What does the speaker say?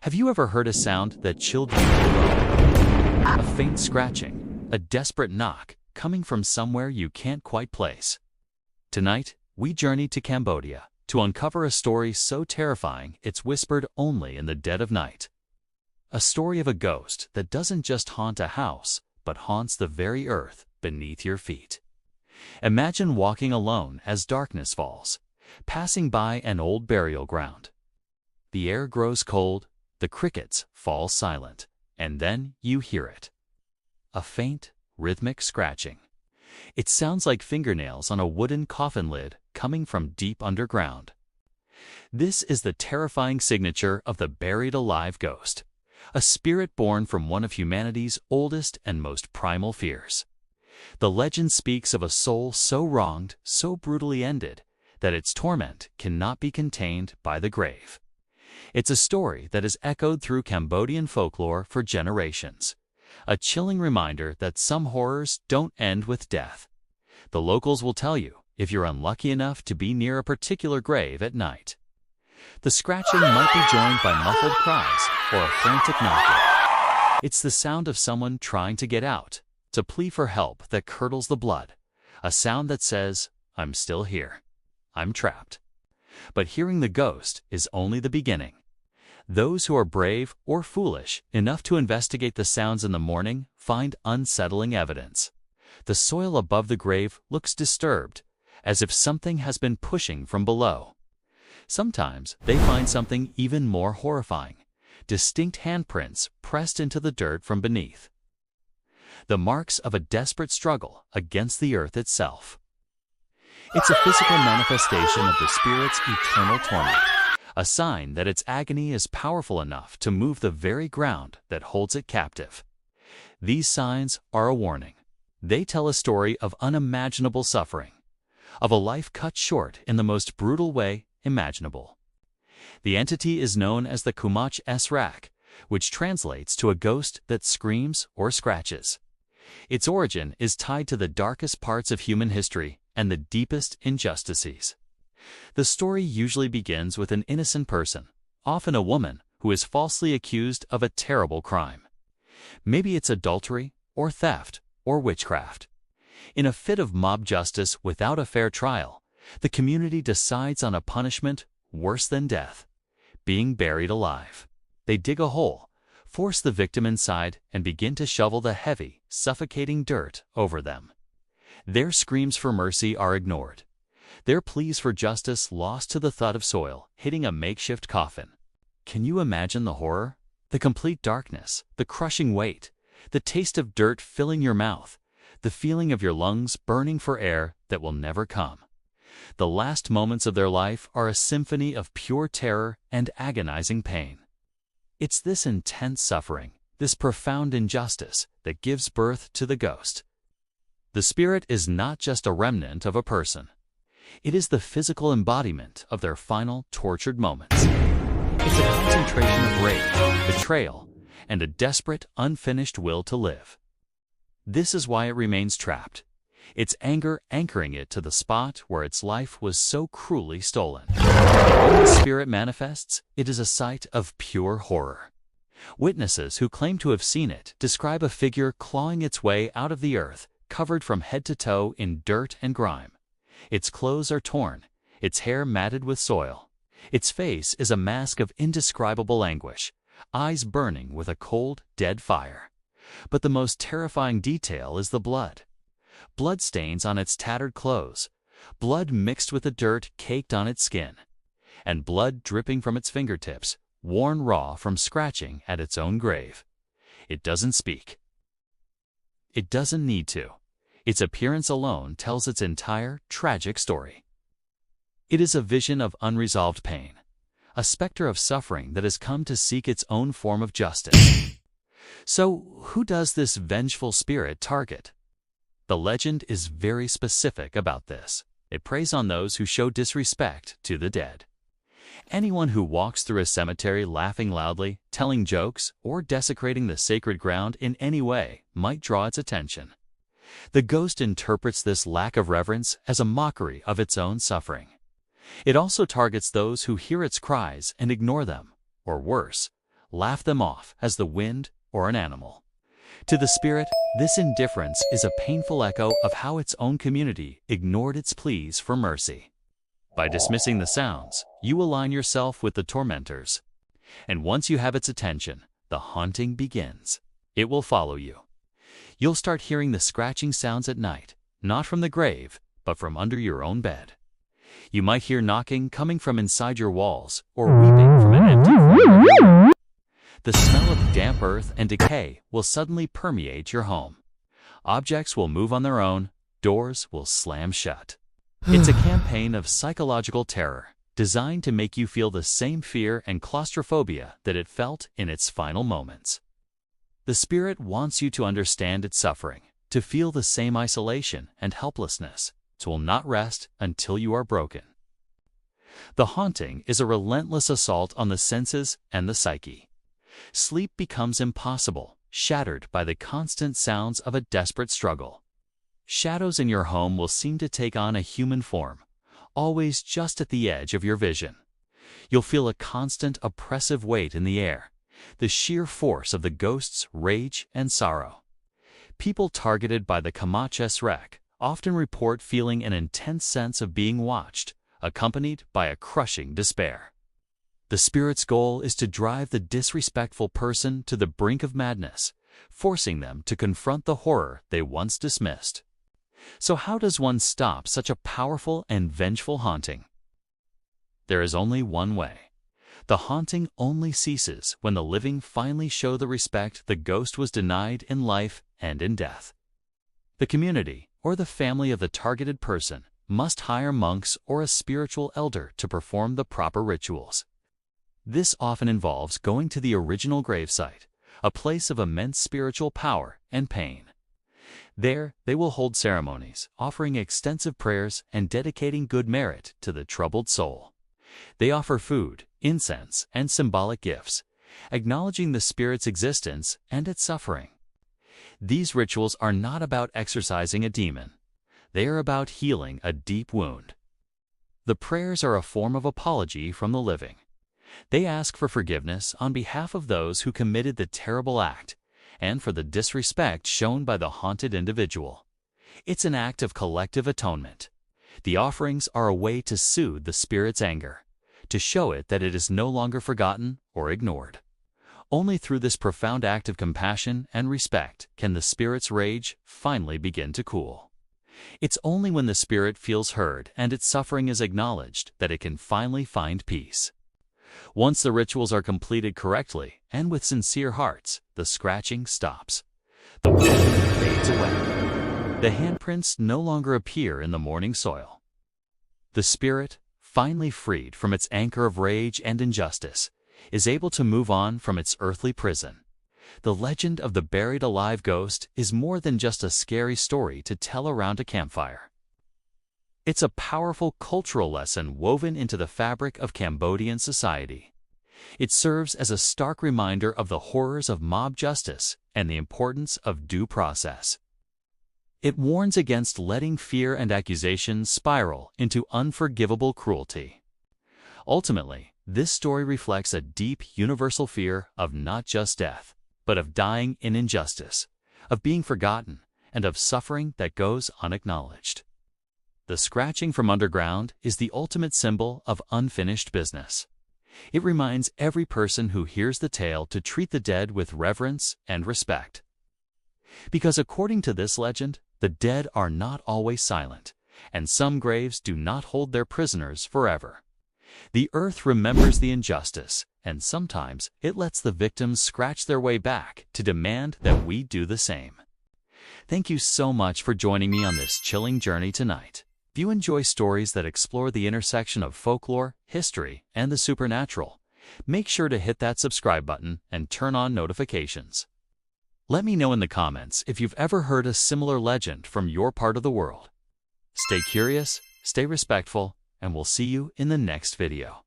Have you ever heard a sound that chilled you to the bone? A faint scratching, a desperate knock, coming from somewhere you can't quite place. Tonight, we journey to Cambodia to uncover a story so terrifying it's whispered only in the dead of night. A story of a ghost that doesn't just haunt a house, but haunts the very earth beneath your feet. Imagine walking alone as darkness falls, passing by an old burial ground. The air grows cold, the crickets fall silent, and then you hear it. A faint, rhythmic scratching. It sounds like fingernails on a wooden coffin lid coming from deep underground. This is the terrifying signature of the buried alive ghost, a spirit born from one of humanity's oldest and most primal fears. The legend speaks of a soul so wronged, so brutally ended, that its torment cannot be contained by the grave. It's a story that has echoed through Cambodian folklore for generations, a chilling reminder that some horrors don't end with death. The locals will tell you if you're unlucky enough to be near a particular grave at night. The scratching might be joined by muffled cries or a frantic knocking. It's the sound of someone trying to get out, to plea for help that curdles the blood, a sound that says, "I'm still here. I'm trapped." But hearing the ghost is only the beginning. Those who are brave or foolish enough to investigate the sounds in the morning find unsettling evidence. The soil above the grave looks disturbed, as if something has been pushing from below. Sometimes they find something even more horrifying, distinct handprints pressed into the dirt from beneath. The marks of a desperate struggle against the earth itself. It's a physical manifestation of the spirit's eternal torment, a sign that its agony is powerful enough to move the very ground that holds it captive. These signs are a warning. They tell a story of unimaginable suffering, of a life cut short in the most brutal way imaginable. The entity is known as the Kumach Srak, which translates to a ghost that screams or scratches. Its origin is tied to the darkest parts of human history and the deepest injustices. The story usually begins with an innocent person, often a woman, who is falsely accused of a terrible crime. Maybe it's adultery, or theft, or witchcraft. In a fit of mob justice without a fair trial, the community decides on a punishment worse than death: being buried alive. They dig a hole, force the victim inside, and begin to shovel the heavy, suffocating dirt over them. Their screams for mercy are ignored, their pleas for justice lost to the thud of soil hitting a makeshift coffin. Can you imagine the horror? The complete darkness, the crushing weight, the taste of dirt filling your mouth, the feeling of your lungs burning for air that will never come. The last moments of their life are a symphony of pure terror and agonizing pain. It's this intense suffering, this profound injustice, that gives birth to the ghost. The spirit is not just a remnant of a person. It is the physical embodiment of their final tortured moments. It's a concentration of rage, betrayal, and a desperate, unfinished will to live. This is why it remains trapped, its anger anchoring it to the spot where its life was so cruelly stolen. When the spirit manifests, it is a sight of pure horror. Witnesses who claim to have seen it describe a figure clawing its way out of the earth, covered from head to toe in dirt and grime. Its clothes are torn, its hair matted with soil. Its face is a mask of indescribable anguish, eyes burning with a cold, dead fire. But the most terrifying detail is the blood. Blood stains on its tattered clothes, blood mixed with the dirt caked on its skin, and blood dripping from its fingertips, worn raw from scratching at its own grave. It doesn't speak. It doesn't need to. Its appearance alone tells its entire tragic story. It is a vision of unresolved pain, a specter of suffering that has come to seek its own form of justice. So, who does this vengeful spirit target? The legend is very specific about this. It preys on those who show disrespect to the dead. Anyone who walks through a cemetery laughing loudly, telling jokes, or desecrating the sacred ground in any way might draw its attention. The ghost interprets this lack of reverence as a mockery of its own suffering. It also targets those who hear its cries and ignore them, or worse, laugh them off as the wind or an animal. To the spirit, this indifference is a painful echo of how its own community ignored its pleas for mercy. By dismissing the sounds, you align yourself with the tormentors. And once you have its attention, the haunting begins. It will follow you. You'll start hearing the scratching sounds at night, not from the grave, but from under your own bed. You might hear knocking coming from inside your walls or weeping from an empty corner of your room. The smell of damp earth and decay will suddenly permeate your home. Objects will move on their own, doors will slam shut. It's a campaign of psychological terror, designed to make you feel the same fear and claustrophobia that it felt in its final moments. The spirit wants you to understand its suffering, to feel the same isolation and helplessness. It will not rest until you are broken. The haunting is a relentless assault on the senses and the psyche. Sleep becomes impossible, shattered by the constant sounds of a desperate struggle. Shadows in your home will seem to take on a human form, always just at the edge of your vision. You'll feel a constant oppressive weight in the air, the sheer force of the ghost's rage and sorrow. People targeted by the Cambodian wreck often report feeling an intense sense of being watched, accompanied by a crushing despair. The spirit's goal is to drive the disrespectful person to the brink of madness, forcing them to confront the horror they once dismissed. So how does one stop such a powerful and vengeful haunting? There is only one way. The haunting only ceases when the living finally show the respect the ghost was denied in life and in death. The community, or the family of the targeted person, must hire monks or a spiritual elder to perform the proper rituals. This often involves going to the original gravesite, a place of immense spiritual power and pain. There, they will hold ceremonies, offering extensive prayers and dedicating good merit to the troubled soul. They offer food, incense, and symbolic gifts, acknowledging the spirit's existence and its suffering. These rituals are not about exorcising a demon. They are about healing a deep wound. The prayers are a form of apology from the living. They ask for forgiveness on behalf of those who committed the terrible act and for the disrespect shown by the haunted individual. It's an act of collective atonement. The offerings are a way to soothe the spirit's anger, to show it that it is no longer forgotten or ignored. Only through this profound act of compassion and respect can the spirit's rage finally begin to cool. It's only when the spirit feels heard and its suffering is acknowledged that it can finally find peace. Once the rituals are completed correctly and with sincere hearts, the scratching stops. The wound fades away. The handprints no longer appear in the mourning soil. The spirit, finally freed from its anchor of rage and injustice, is able to move on from its earthly prison. The legend of the buried alive ghost is more than just a scary story to tell around a campfire. It's a powerful cultural lesson woven into the fabric of Cambodian society. It serves as a stark reminder of the horrors of mob justice and the importance of due process. It warns against letting fear and accusation spiral into unforgivable cruelty. Ultimately, this story reflects a deep, universal fear of not just death, but of dying in injustice, of being forgotten, and of suffering that goes unacknowledged. The scratching from underground is the ultimate symbol of unfinished business. It reminds every person who hears the tale to treat the dead with reverence and respect. Because according to this legend, the dead are not always silent, and some graves do not hold their prisoners forever. The earth remembers the injustice, and sometimes it lets the victims scratch their way back to demand that we do the same. Thank you so much for joining me on this chilling journey tonight. If you enjoy stories that explore the intersection of folklore, history, and the supernatural, make sure to hit that subscribe button and turn on notifications. Let me know in the comments if you've ever heard a similar legend from your part of the world. Stay curious, stay respectful, and we'll see you in the next video.